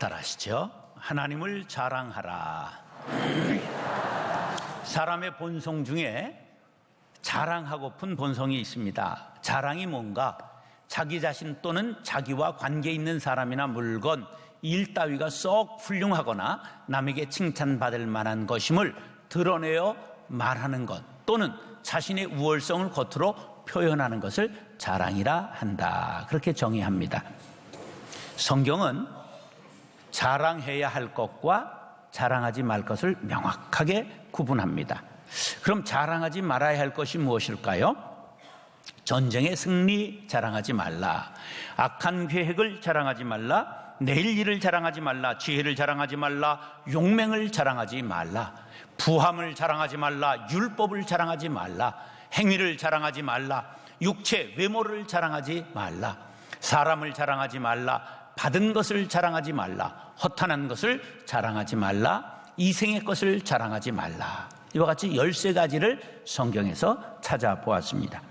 잘 아시죠? 하나님을 자랑하라. 사람의 본성 중에 자랑하고픈 본성이 있습니다. 자랑이 뭔가? 자기 자신 또는 자기와 관계 있는 사람이나 물건, 일 따위가 썩 훌륭하거나 남에게 칭찬받을 만한 것임을 드러내어 말하는 것, 또는 자신의 우월성을 겉으로 표현하는 것을 자랑이라 한다. 그렇게 정의합니다. 성경은 자랑해야 할 것과 자랑하지 말 것을 명확하게 구분합니다. 그럼 자랑하지 말아야 할 것이 무엇일까요? 전쟁의 승리 자랑하지 말라, 악한 계획을 자랑하지 말라, 내일 일을 자랑하지 말라, 지혜를 자랑하지 말라, 용맹을 자랑하지 말라, 부함을 자랑하지 말라, 율법을 자랑하지 말라, 행위를 자랑하지 말라, 육체 외모를 자랑하지 말라, 사람을 자랑하지 말라, 받은 것을 자랑하지 말라, 허탄한 것을 자랑하지 말라, 이생의 것을 자랑하지 말라. 이와 같이 13가지를 성경에서 찾아보았습니다.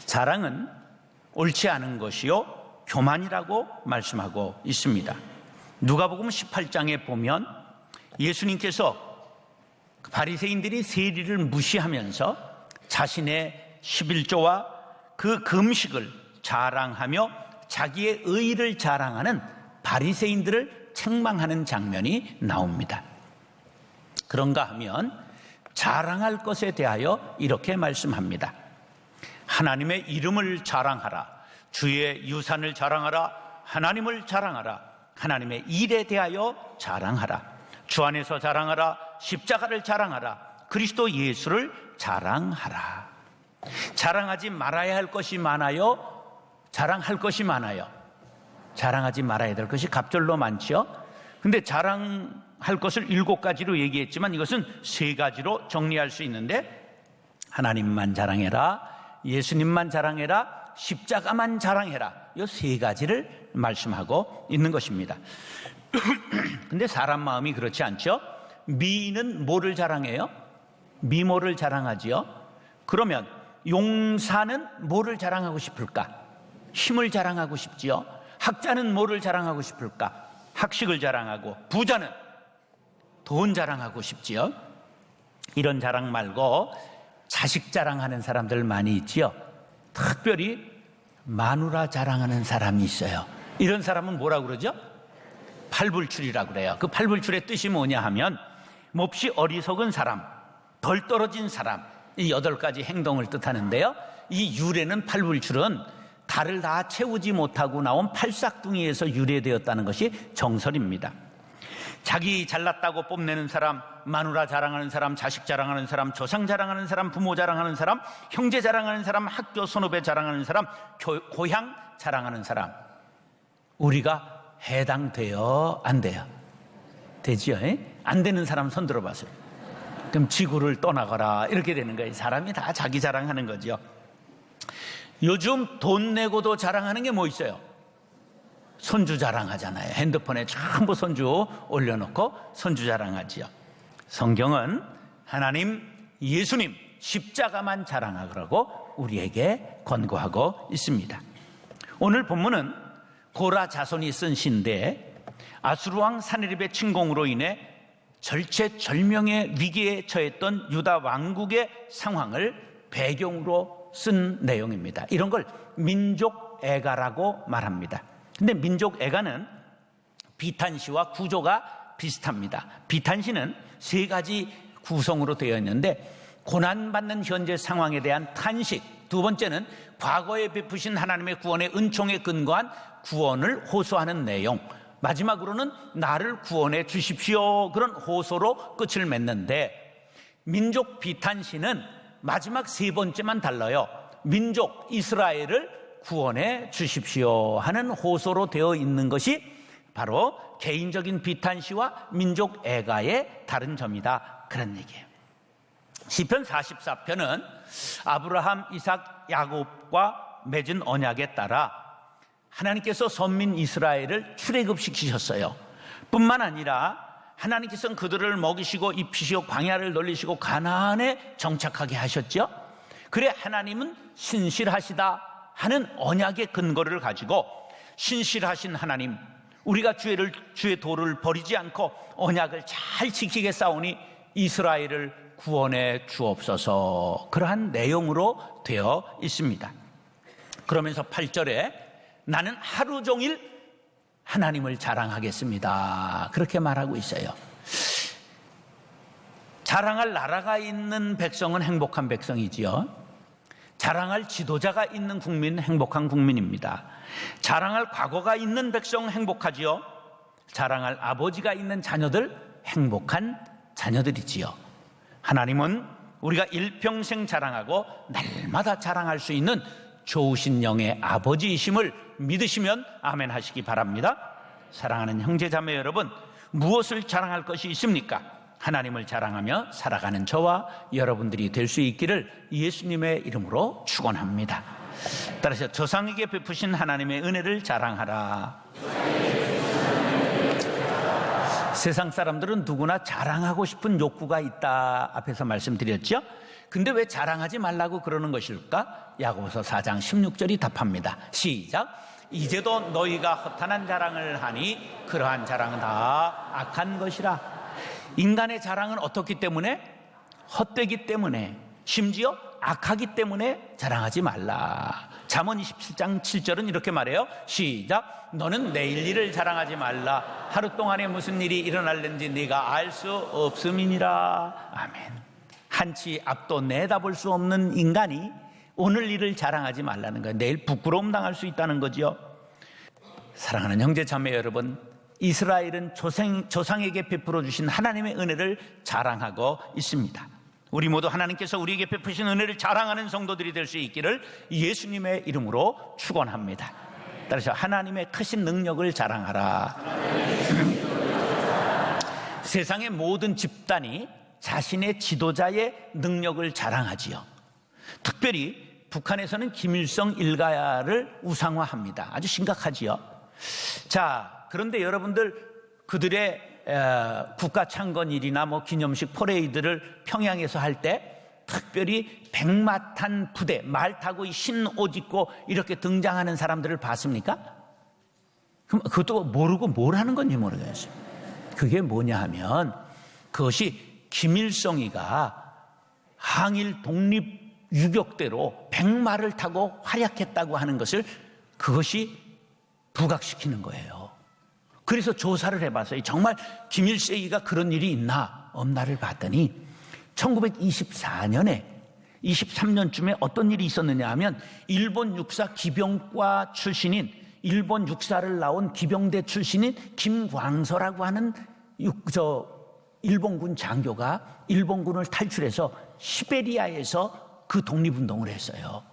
자랑은 옳지 않은 것이요 교만이라고 말씀하고 있습니다. 누가복음 18장에 보면 예수님께서 바리새인들이 세리를 무시하면서 자신의 11조와 그 금식을 자랑하며 자기의 의의를 자랑하는 바리새인들을 책망하는 장면이 나옵니다. 그런가 하면 자랑할 것에 대하여 이렇게 말씀합니다. 하나님의 이름을 자랑하라, 주의 유산을 자랑하라, 하나님을 자랑하라, 하나님의 일에 대하여 자랑하라, 주 안에서 자랑하라, 십자가를 자랑하라, 그리스도 예수를 자랑하라. 자랑하지 말아야 할 것이 많아요, 자랑할 것이 많아요. 자랑하지 말아야 될 것이 갑절로 많죠. 근데 자랑할 것을 7가지로 얘기했지만 이것은 3가지로 정리할 수 있는데, 하나님만 자랑해라, 예수님만 자랑해라, 십자가만 자랑해라, 이 3가지를 말씀하고 있는 것입니다. 근데 사람 마음이 그렇지 않죠? 미는 뭐를 자랑해요? 미모를 자랑하지요. 그러면 용사는 뭐를 자랑하고 싶을까? 힘을 자랑하고 싶지요. 학자는 뭐를 자랑하고 싶을까? 학식을 자랑하고, 부자는 돈 자랑하고 싶지요. 이런 자랑 말고 자식 자랑하는 사람들 많이 있지요. 특별히 마누라 자랑하는 사람이 있어요. 이런 사람은 뭐라고 그러죠? 팔불출이라고 그래요. 그 팔불출의 뜻이 뭐냐 하면 몹시 어리석은 사람, 덜 떨어진 사람, 이 8가지 행동을 뜻하는데요. 이 유래는, 팔불출은 달을 다 채우지 못하고 나온 팔싹둥이에서 유래되었다는 것이 정설입니다. 자기 잘났다고 뽐내는 사람, 마누라 자랑하는 사람, 자식 자랑하는 사람, 조상 자랑하는 사람, 부모 자랑하는 사람, 형제 자랑하는 사람, 학교 선후배 자랑하는 사람, 고향 자랑하는 사람, 우리가 해당돼요? 안 돼요? 되지요? 안 되는 사람 손 들어봐서요. 그럼 지구를 떠나거라 이렇게 되는 거예요. 사람이 다 자기 자랑하는 거죠. 요즘 돈 내고도 자랑하는 게 뭐 있어요? 손주 자랑하잖아요. 핸드폰에 전부 손주 올려놓고 손주 자랑하지요. 성경은 하나님, 예수님, 십자가만 자랑하라고 우리에게 권고하고 있습니다. 오늘 본문은 고라 자손이 쓴 시인데, 아수르왕 사네립의 침공으로 인해 절체절명의 위기에 처했던 유다 왕국의 상황을 배경으로 쓴 내용입니다. 이런 걸 민족애가라고 말합니다. 근데 민족애가는 비탄시와 구조가 비슷합니다. 비탄시는 3가지 구성으로 되어 있는데, 고난받는 현재 상황에 대한 탄식, 2번째는 과거에 베푸신 하나님의 구원의 은총에 근거한 구원을 호소하는 내용, 마지막으로는 나를 구원해 주십시오, 그런 호소로 끝을 맺는데, 민족 비탄시는 마지막 3번째만 달라요. 민족 이스라엘을 구원해 주십시오 하는 호소로 되어 있는 것이 바로 개인적인 비탄시와 민족 애가의 다른 점이다, 그런 얘기예요. 시편 44편은 아브라함, 이삭, 야곱과 맺은 언약에 따라 하나님께서 선민 이스라엘을 출애굽시키셨어요. 뿐만 아니라 하나님께서는 그들을 먹이시고 입히시고 광야를 돌리시고 가나안에 정착하게 하셨죠. 그래 하나님은 신실하시다 하는 언약의 근거를 가지고 신실하신 하나님, 우리가 주의 도를 버리지 않고 언약을 잘 지키게 싸우니 이스라엘을 구원해 주옵소서. 그러한 내용으로 되어 있습니다. 그러면서 8절에 나는 하루 종일 하나님을 자랑하겠습니다. 그렇게 말하고 있어요. 자랑할 나라가 있는 백성은 행복한 백성이지요. 자랑할 지도자가 있는 국민은 행복한 국민입니다. 자랑할 과거가 있는 백성 행복하지요. 자랑할 아버지가 있는 자녀들 행복한 자녀들이지요. 하나님은 우리가 일평생 자랑하고 날마다 자랑할 수 있는 좋으신 영의 아버지이심을 믿으시면 아멘 하시기 바랍니다. 사랑하는 형제자매 여러분, 무엇을 자랑할 것이 있습니까? 하나님을 자랑하며 살아가는 저와 여러분들이 될 수 있기를 예수님의 이름으로 축원합니다. 따라서 저상에게 베푸신 하나님의 은혜를 자랑하라. 세상 사람들은 누구나 자랑하고 싶은 욕구가 있다 앞에서 말씀드렸죠. 근데 왜 자랑하지 말라고 그러는 것일까? 야고보서 4장 16절이 답합니다. 시작. 이제도 너희가 허탄한 자랑을 하니 그러한 자랑은 다 악한 것이라. 인간의 자랑은 어떻기 때문에? 헛되기 때문에, 심지어 악하기 때문에 자랑하지 말라. 잠언 27장 7절은 이렇게 말해요. 시작. 너는 내일 일을 자랑하지 말라. 하루 동안에 무슨 일이 일어날는지 네가 알 수 없음이니라. 아멘. 한치 앞도 내다볼 수 없는 인간이 오늘 일을 자랑하지 말라는 거예요. 내일 부끄러움 당할 수 있다는 거죠. 사랑하는 형제 자매 여러분, 이스라엘은 조상에게 베풀어 주신 하나님의 은혜를 자랑하고 있습니다. 우리 모두 하나님께서 우리에게 베푸신 은혜를 자랑하는 성도들이 될 수 있기를 예수님의 이름으로 축원합니다. 따라서 하나님의 크신 능력을 자랑하라. 세상의 모든 집단이 자신의 지도자의 능력을 자랑하지요. 특별히 북한에서는 김일성 일가를 우상화합니다. 아주 심각하지요. 자, 그런데 여러분들 그들의 국가 창건일이나 기념식 퍼레이드를 평양에서 할 때 특별히 백마탄 부대, 말 타고 흰 옷 입고 이렇게 등장하는 사람들을 봤습니까? 그럼 그것도 모르고 뭘 하는 건지 모르겠어요. 그게 뭐냐 하면 그것이 김일성이가 항일 독립 유격대로 백마를 타고 활약했다고 하는 것을 그것이 부각시키는 거예요. 그래서 조사를 해봤어요. 정말 김일성이가 그런 일이 있나 없나를 봤더니 1924년에 23년쯤에 어떤 일이 있었느냐 하면 일본 육사 기병과 출신인, 일본 육사를 나온 기병대 출신인 김광서라고 하는 일본군 장교가 일본군을 탈출해서 시베리아에서 그 독립운동을 했어요.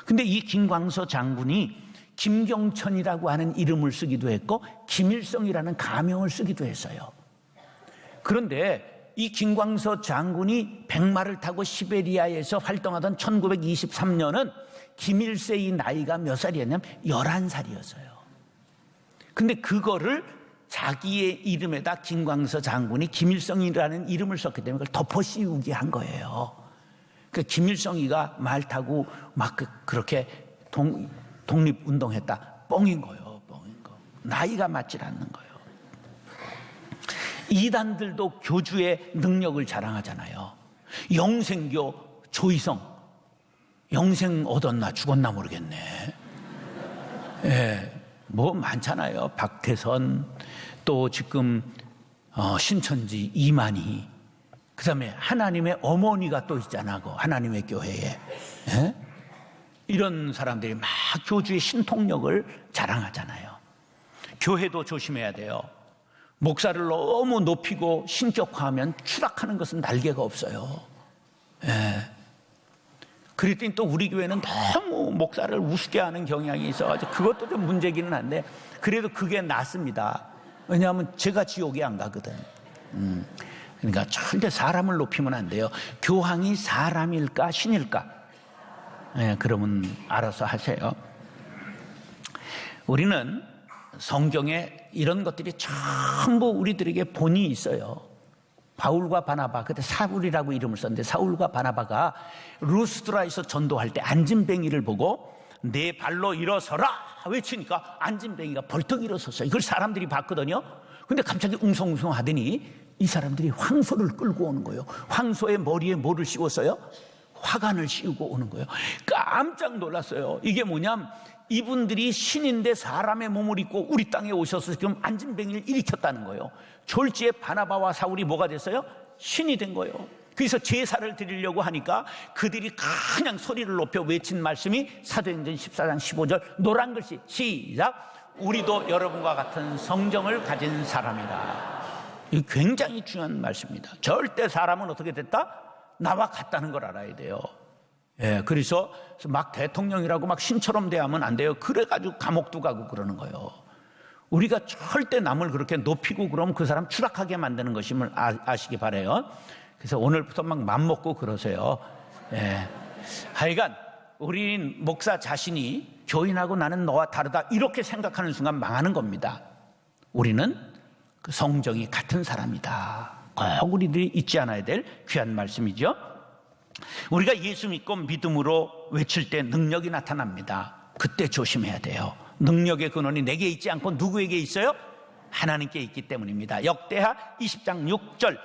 근데 이 김광서 장군이 김경천이라고 하는 이름을 쓰기도 했고 김일성이라는 가명을 쓰기도 했어요. 그런데 이 김광서 장군이 백마를 타고 시베리아에서 활동하던 1923년은 김일세의 나이가 몇 살이었냐면 11살이었어요. 근데 그거를 자기의 이름에다 김광서 장군이 김일성이라는 이름을 썼기 때문에 그걸 덮어씌우게 한 거예요. 그 김일성이가 말 타고 막 그렇게 독립운동했다. 뻥인 거예요. 뻥인 거. 나이가 맞질 않는 거예요. 이단들도 교주의 능력을 자랑하잖아요. 영생교 조희성, 영생 얻었나 죽었나 모르겠네. 예, 많잖아요. 박태선, 또 지금 신천지 이만희, 그 다음에 하나님의 어머니가 또 있잖아. 하나님의 교회에. 예? 이런 사람들이 막 교주의 신통력을 자랑하잖아요. 교회도 조심해야 돼요. 목사를 너무 높이고 신격화하면 추락하는 것은 날개가 없어요. 예. 그랬더니 또 우리 교회는 너무 목사를 우습게 하는 경향이 있어가지고 그것도 좀 문제기는 한데 그래도 그게 낫습니다. 왜냐하면 제가 지옥에 안 가거든. 그러니까 절대 사람을 높이면 안 돼요. 교황이 사람일까 신일까? 예, 그러면 알아서 하세요. 우리는 성경에 이런 것들이 전부 우리들에게 본이 있어요. 바울과 바나바, 그때 사울이라고 이름을 썼는데 사울과 바나바가 루스드라에서 전도할 때 안진뱅이를 보고 내 발로 일어서라 외치니까 안진뱅이가 벌떡 일어섰어요. 이걸 사람들이 봤거든요. 근데 갑자기 웅성웅성 하더니 이 사람들이 황소를 끌고 오는 거예요. 황소의 머리에 뭐를 씌웠어요? 화관을 씌우고 오는 거예요. 깜짝 놀랐어요. 이게 뭐냐면 이분들이 신인데 사람의 몸을 입고 우리 땅에 오셔서 지금 안진뱅이를 일으켰다는 거예요. 졸지에 바나바와 사울이 뭐가 됐어요? 신이 된 거예요. 그래서 제사를 드리려고 하니까 그들이 그냥 소리를 높여 외친 말씀이 사도행전 14장 15절 노란 글씨 시작, 우리도 여러분과 같은 성정을 가진 사람이다. 이 굉장히 중요한 말씀입니다. 절대 사람은 어떻게 됐다? 나와 같다는 걸 알아야 돼요. 예, 그래서 막 대통령이라고 막 신처럼 대하면 안 돼요. 그래가지고 감옥도 가고 그러는 거예요. 우리가 절대 남을 그렇게 높이고 그러면 그 사람 추락하게 만드는 것임을 아시기 바라요. 그래서 오늘부터 막 맘먹고 그러세요. 예. 하여간 우리 목사 자신이 교인하고 나는 너와 다르다 이렇게 생각하는 순간 망하는 겁니다. 우리는 그 성정이 같은 사람이다. 꼭 우리들이 잊지 않아야 될 귀한 말씀이죠. 우리가 예수 믿고 믿음으로 외칠 때 능력이 나타납니다. 그때 조심해야 돼요. 능력의 근원이 내게 있지 않고 누구에게 있어요? 하나님께 있기 때문입니다. 역대하 20장 6절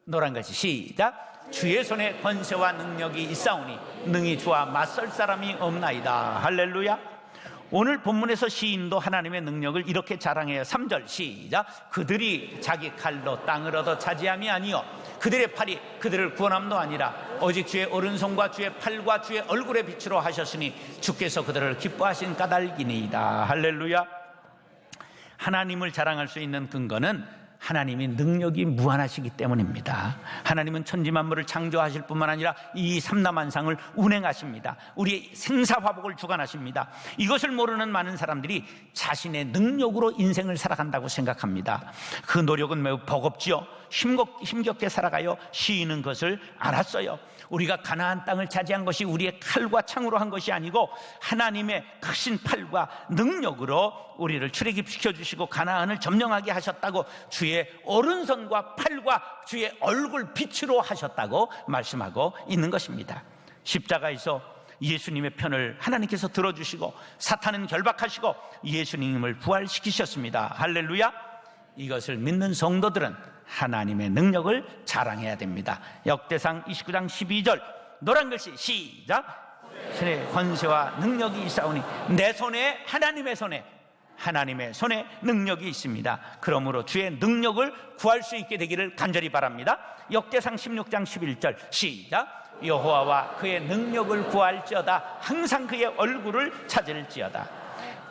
노란 글씨 시작, 주의 손에 권세와 능력이 있사오니 능히 주와 맞설 사람이 없나이다. 할렐루야. 오늘 본문에서 시인도 하나님의 능력을 이렇게 자랑해요. 3절 시작, 그들이 자기 칼로 땅을 얻어 차지함이 아니요 그들의 팔이 그들을 구원함도 아니라 오직 주의 오른손과 주의 팔과 주의 얼굴의 빛으로 하셨으니 주께서 그들을 기뻐하신 까닭이니이다. 할렐루야. 하나님을 자랑할 수 있는 근거는 하나님이 능력이 무한하시기 때문입니다. 하나님은 천지만물을 창조하실 뿐만 아니라 이 삼라만상을 운행하십니다. 우리의 생사화복을 주관하십니다. 이것을 모르는 많은 사람들이 자신의 능력으로 인생을 살아간다고 생각합니다. 그 노력은 매우 버겁지요. 힘겹게 살아가요. 시인은 것을 알았어요. 우리가 가나안 땅을 차지한 것이 우리의 칼과 창으로 한 것이 아니고 하나님의 크신 팔과 능력으로 우리를 출애굽시켜 주시고 가나안을 점령하게 하셨다고, 주의 오른손과 팔과 주의 얼굴 빛으로 하셨다고 말씀하고 있는 것입니다. 십자가에서 예수님의 편을 하나님께서 들어주시고 사탄은 결박하시고 예수님을 부활시키셨습니다. 할렐루야. 이것을 믿는 성도들은 하나님의 능력을 자랑해야 됩니다. 역대상 29장 12절 노란 글씨 시작, 손에 권세와 능력이 있사오니 내 손에 하나님의 손에 능력이 있습니다. 그러므로 주의 능력을 구할 수 있게 되기를 간절히 바랍니다. 역대상 16장 11절 시작, 여호와와 그의 능력을 구할지어다 항상 그의 얼굴을 찾을지어다.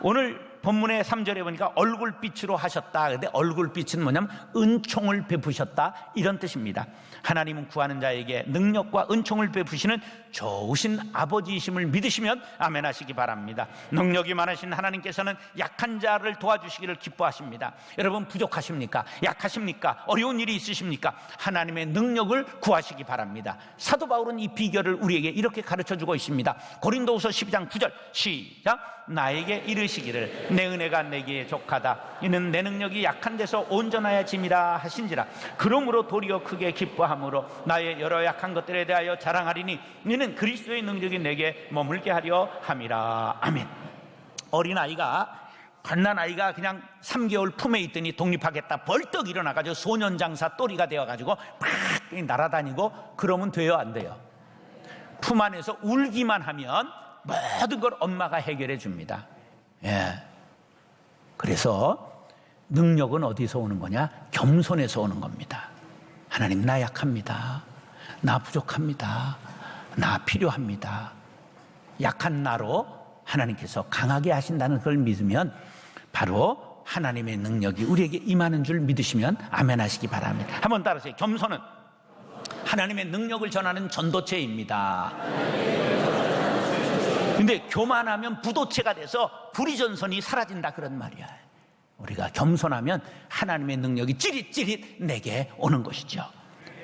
오늘 본문의 3절에 보니까 얼굴빛으로 하셨다. 근데 얼굴빛은 뭐냐면 은총을 베푸셨다 이런 뜻입니다. 하나님은 구하는 자에게 능력과 은총을 베푸시는 좋으신 아버지이심을 믿으시면 아멘 하시기 바랍니다. 능력이 많으신 하나님께서는 약한 자를 도와주시기를 기뻐하십니다. 여러분 부족하십니까? 약하십니까? 어려운 일이 있으십니까? 하나님의 능력을 구하시기 바랍니다. 사도 바울은 이 비결을 우리에게 이렇게 가르쳐주고 있습니다. 고린도후서 12장 9절 시작, 나에게 이르시기를 내 은혜가 내게 족하다. 이는 내 능력이 약한 데서 온전하여 짐이라 하신지라. 그러므로 도리어 크게 기뻐함으로 나의 여러 약한 것들에 대하여 자랑하리니 이는 그리스도의 능력이 내게 머물게 하려 함이라. 아멘. 어린아이가, 갓난아이가 그냥 3개월 품에 있더니 독립하겠다 벌떡 일어나가지고 소년장사 또리가 되어가지고 막 날아다니고 그러면 돼요, 안 돼요? 품 안에서 울기만 하면 모든 걸 엄마가 해결해 줍니다. 예. 그래서 능력은 어디서 오는 거냐? 겸손에서 오는 겁니다. 하나님, 나 약합니다. 나 부족합니다. 나 필요합니다. 약한 나로 하나님께서 강하게 하신다는 걸 믿으면 바로 하나님의 능력이 우리에게 임하는 줄 믿으시면 아멘 하시기 바랍니다. 한번 따라하세요. 겸손은 하나님의 능력을 전하는 전도체입니다. 근데 교만하면 부도체가 돼서 구리전선이 사라진다 그런 말이야. 우리가 겸손하면 하나님의 능력이 찌릿찌릿 내게 오는 것이죠.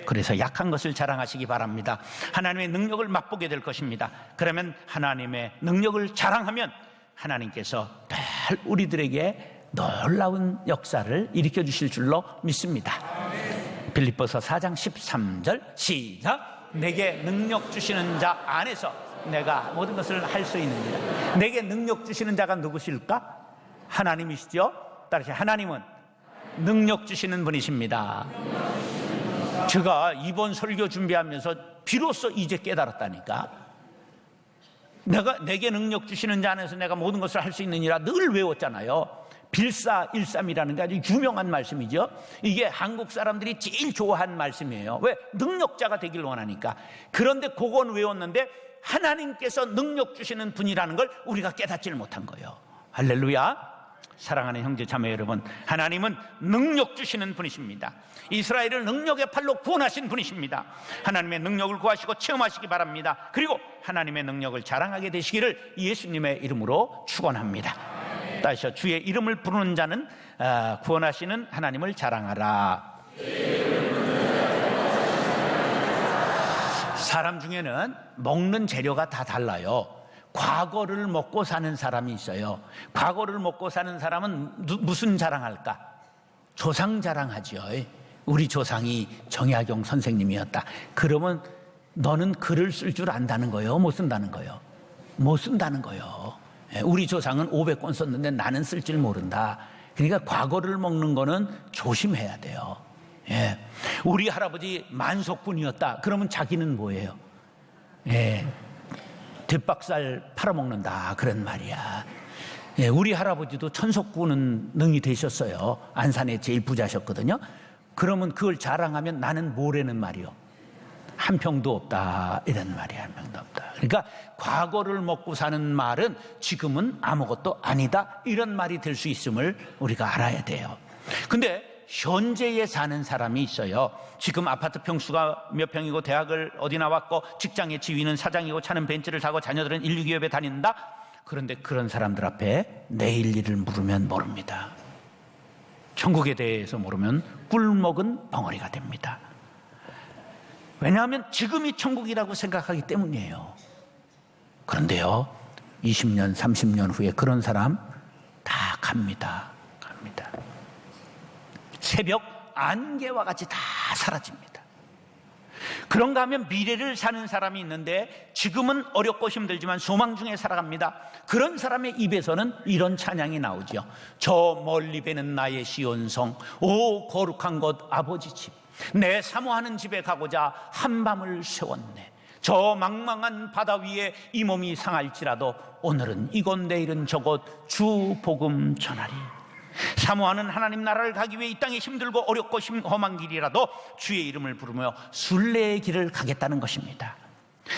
그래서 약한 것을 자랑하시기 바랍니다. 하나님의 능력을 맛보게 될 것입니다. 그러면 하나님의 능력을 자랑하면 하나님께서 늘 우리들에게 놀라운 역사를 일으켜 주실 줄로 믿습니다. 빌립보서 4장 13절 시작, 내게 능력 주시는 자 안에서 내가 모든 것을 할 수 있느니라. 내게 능력 주시는 자가 누구실까? 하나님이시죠. 따라서 하나님은 능력 주시는 분이십니다. 제가 이번 설교 준비하면서 비로소 이제 깨달았다니까. 내게 능력 주시는 자 안에서 내가 모든 것을 할 수 있느니라 늘 외웠잖아요. 빌사일삼이라는 게 아주 유명한 말씀이죠. 이게 한국 사람들이 제일 좋아하는 말씀이에요. 왜? 능력자가 되길 원하니까. 그런데 그건 외웠는데 하나님께서 능력 주시는 분이라는 걸 우리가 깨닫지를 못한 거예요. 할렐루야. 사랑하는 형제 자매 여러분, 하나님은 능력 주시는 분이십니다. 이스라엘을 능력의 팔로 구원하신 분이십니다. 하나님의 능력을 구하시고 체험하시기 바랍니다. 그리고 하나님의 능력을 자랑하게 되시기를 예수님의 이름으로 축원합니다. 다시요, 주의 이름을 부르는 자는 구원하시는 하나님을 자랑하라. 사람 중에는 먹는 재료가 다 달라요. 과거를 먹고 사는 사람이 있어요. 과거를 먹고 사는 사람은 무슨 자랑할까? 조상 자랑하죠. 우리 조상이 정약용 선생님이었다. 그러면 너는 글을 쓸 줄 안다는 거예요? 못 쓴다는 거예요? 못 쓴다는 거예요. 우리 조상은 500권 썼는데 나는 쓸 줄 모른다. 그러니까 과거를 먹는 거는 조심해야 돼요. 예. 우리 할아버지 만석군이었다. 그러면 자기는 뭐예요? 예. 뒷박살 팔아먹는다. 그런 말이야. 예. 우리 할아버지도 천석군은 능이 되셨어요. 안산에 제일 부자셨거든요. 그러면 그걸 자랑하면 나는 뭐라는 말이요? 한 평도 없다. 이런 말이야. 한 평도 없다. 그러니까 과거를 먹고 사는 말은 지금은 아무것도 아니다. 이런 말이 될 수 있음을 우리가 알아야 돼요. 근데 현재에 사는 사람이 있어요. 지금 아파트 평수가 몇 평이고 대학을 어디 나왔고 직장의 지위는 사장이고 차는 벤츠를 타고 자녀들은 인류기업에 다닌다. 그런데 그런 사람들 앞에 내일 일을 물으면 모릅니다. 천국에 대해서 모르면 꿀먹은 벙어리가 됩니다. 왜냐하면 지금이 천국이라고 생각하기 때문이에요. 그런데요, 20년, 30년 후에 그런 사람 다 갑니다. 새벽 안개와 같이 다 사라집니다. 그런가 하면 미래를 사는 사람이 있는데 지금은 어렵고 힘들지만 소망 중에 살아갑니다. 그런 사람의 입에서는 이런 찬양이 나오죠. 저 멀리 배는 나의 시온성, 오 거룩한 곳 아버지 집, 내 사모하는 집에 가고자 한밤을 세웠네. 저 망망한 바다 위에 이 몸이 상할지라도 오늘은 이곳 내일은 저곳 주 복음 전하리. 사모하는 하나님 나라를 가기 위해 이 땅에 힘들고 어렵고 험한 길이라도 주의 이름을 부르며 순례의 길을 가겠다는 것입니다.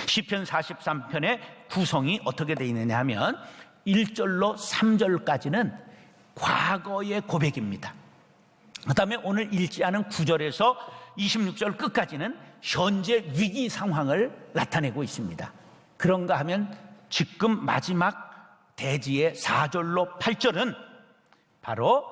시편 43편의 구성이 어떻게 되어 있느냐 하면 1절로 3절까지는 과거의 고백입니다. 그 다음에 오늘 읽지 않은 9절에서 26절 끝까지는 현재 위기 상황을 나타내고 있습니다. 그런가 하면 지금 마지막 대지의 4절로 8절은 바로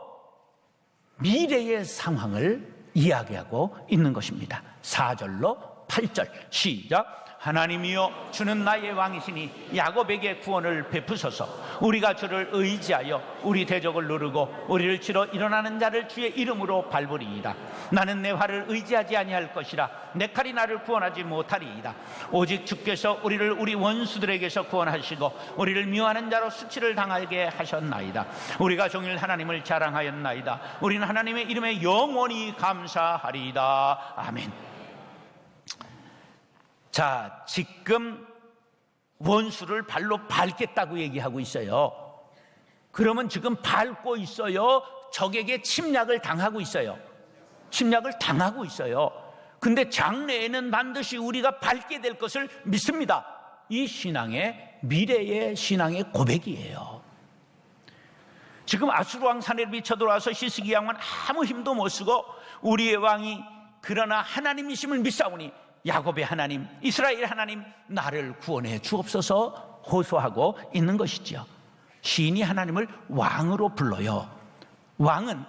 미래의 상황을 이야기하고 있는 것입니다. 4절로 8절 시작. 하나님이여 주는 나의 왕이시니 야곱에게 구원을 베푸소서. 우리가 주를 의지하여 우리 대적을 누르고 우리를 치러 일어나는 자를 주의 이름으로 밟으리이다. 나는 내 활을 의지하지 아니할 것이라. 내 칼이 나를 구원하지 못하리이다. 오직 주께서 우리를 우리 원수들에게서 구원하시고 우리를 미워하는 자로 수치를 당하게 하셨나이다. 우리가 종일 하나님을 자랑하였나이다. 우리는 하나님의 이름에 영원히 감사하리이다. 아멘. 자, 지금 원수를 발로 밟겠다고 얘기하고 있어요. 그러면 지금 밟고 있어요? 적에게 침략을 당하고 있어요? 침략을 당하고 있어요. 근데 장래에는 반드시 우리가 밟게 될 것을 믿습니다. 이 신앙의 미래의 신앙의 고백이에요. 지금 아수르 왕 사내립이 쳐들어와서 히스기야 왕은 아무 힘도 못 쓰고 우리의 왕이 그러나 하나님이심을 믿사오니 야곱의 하나님, 이스라엘 하나님, 나를 구원해 주옵소서 호소하고 있는 것이죠. 시인이 하나님을 왕으로 불러요. 왕은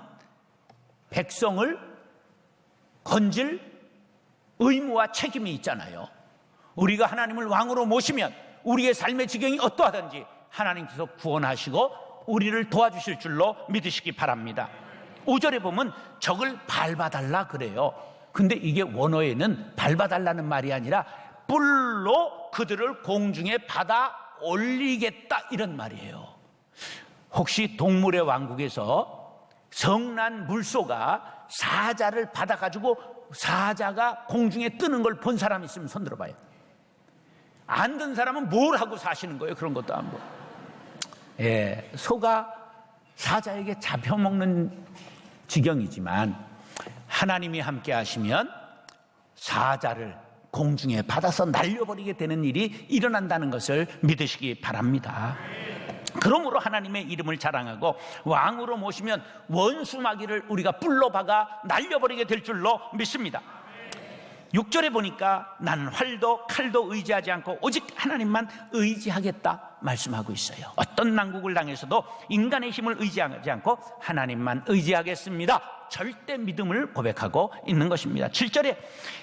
백성을 건질 의무와 책임이 있잖아요. 우리가 하나님을 왕으로 모시면 우리의 삶의 지경이 어떠하든지 하나님께서 구원하시고 우리를 도와주실 줄로 믿으시기 바랍니다. 5절에 보면 적을 밟아달라 그래요. 근데 이게 원어에는 밟아달라는 말이 아니라 뿔로 그들을 공중에 받아 올리겠다, 이런 말이에요. 혹시 동물의 왕국에서 성난 물소가 사자를 받아가지고 사자가 공중에 뜨는 걸 본 사람 있으면 손 들어봐요. 안 든 사람은 뭘 하고 사시는 거예요? 그런 것도 안 보고. 예, 소가 사자에게 잡혀먹는 지경이지만 하나님이 함께 하시면 사자를 공중에 받아서 날려버리게 되는 일이 일어난다는 것을 믿으시기 바랍니다. 그러므로 하나님의 이름을 자랑하고 왕으로 모시면 원수 마귀를 우리가 뿔로 박아 날려버리게 될 줄로 믿습니다. 6절에 보니까 나는 활도 칼도 의지하지 않고 오직 하나님만 의지하겠다 말씀하고 있어요. 어떤 난국을 당해서도 인간의 힘을 의지하지 않고 하나님만 의지하겠습니다. 절대 믿음을 고백하고 있는 것입니다. 7절에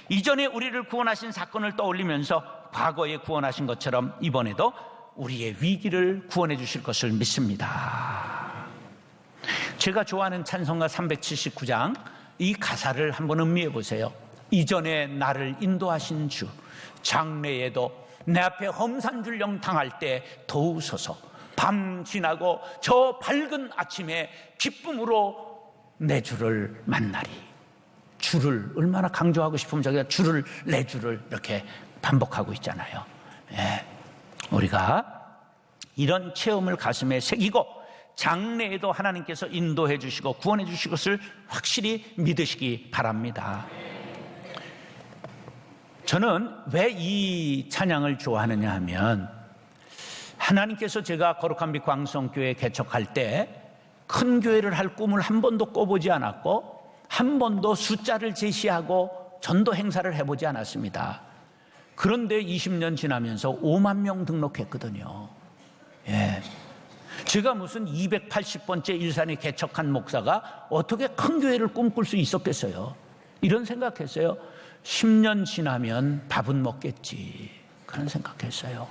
이전에 우리를 구원하신 사건을 떠올리면서 과거에 구원하신 것처럼 이번에도 우리의 위기를 구원해 주실 것을 믿습니다. 제가 좋아하는 찬송가 379장 이 가사를 한번 음미해 보세요. 이전에 나를 인도하신 주, 장래에도 내 앞에 험산줄령 당할 때 도우소서. 밤 지나고 저 밝은 아침에 기쁨으로 내 주를 만나리. 주를 얼마나 강조하고 싶으면 저기가 주를, 내 주를 이렇게 반복하고 있잖아요. 예. 우리가 이런 체험을 가슴에 새기고 장래에도 하나님께서 인도해 주시고 구원해 주실 것을 확실히 믿으시기 바랍니다. 저는 왜 이 찬양을 좋아하느냐 하면 하나님께서 제가 거룩한 빛 광성교회 개척할 때 큰 교회를 할 꿈을 한 번도 꿔보지 않았고 한 번도 숫자를 제시하고 전도 행사를 해보지 않았습니다. 그런데 20년 지나면서 5만 명 등록했거든요. 예. 제가 무슨 280번째 일산에 개척한 목사가 어떻게 큰 교회를 꿈꿀 수 있었겠어요? 이런 생각했어요. 10년 지나면 밥은 먹겠지, 그런 생각했어요.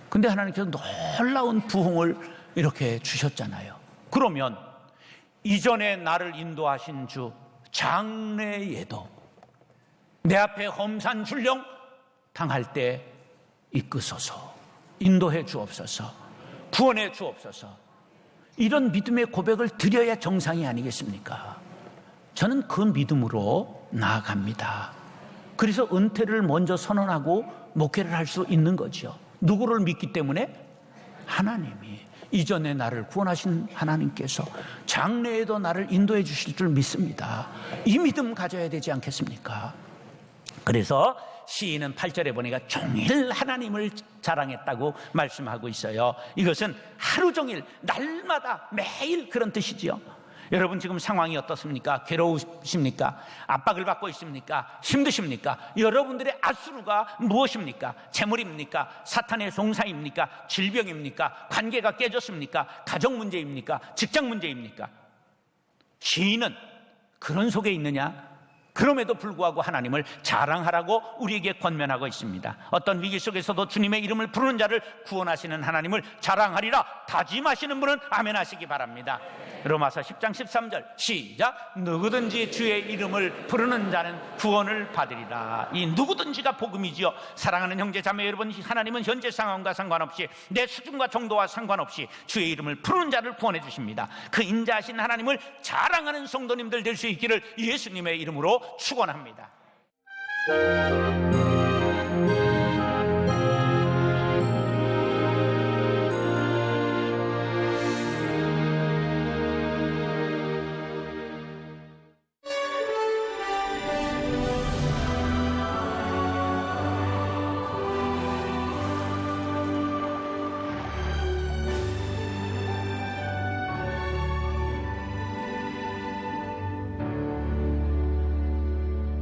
근데 하나님께서 놀라운 부흥을 이렇게 주셨잖아요. 그러면 이전에 나를 인도하신 주, 장래에도 내 앞에 험산줄령 당할 때 이끄소서, 인도해 주옵소서, 구원해 주옵소서. 이런 믿음의 고백을 드려야 정상이 아니겠습니까? 저는 그 믿음으로 나아갑니다. 그래서 은퇴를 먼저 선언하고 목회를 할 수 있는 거죠. 누구를 믿기 때문에? 하나님이. 이전에 나를 구원하신 하나님께서 장래에도 나를 인도해 주실 줄 믿습니다. 이 믿음 가져야 되지 않겠습니까? 그래서 시인은 8절에 보니까 종일 하나님을 자랑했다고 말씀하고 있어요. 이것은 하루 종일 날마다 매일 그런 뜻이지요. 여러분 지금 상황이 어떻습니까? 괴로우십니까? 압박을 받고 있습니까? 힘드십니까? 여러분들의 앗수루가 무엇입니까? 재물입니까? 사탄의 송사입니까? 질병입니까? 관계가 깨졌습니까? 가정 문제입니까? 직장 문제입니까? 시인은 그런 속에 있느냐? 그럼에도 불구하고 하나님을 자랑하라고 우리에게 권면하고 있습니다. 어떤 위기 속에서도 주님의 이름을 부르는 자를 구원하시는 하나님을 자랑하리라 다짐하시는 분은 아멘 하시기 바랍니다. 로마서 10장 13절 시작. 누구든지 주의 이름을 부르는 자는 구원을 받으리라. 이 누구든지가 복음이지요. 사랑하는 형제 자매 여러분, 하나님은 현재 상황과 상관없이 내 수준과 정도와 상관없이 주의 이름을 부르는 자를 구원해 주십니다. 그 인자하신 하나님을 자랑하는 성도님들 될 수 있기를 예수님의 이름으로 축원합니다.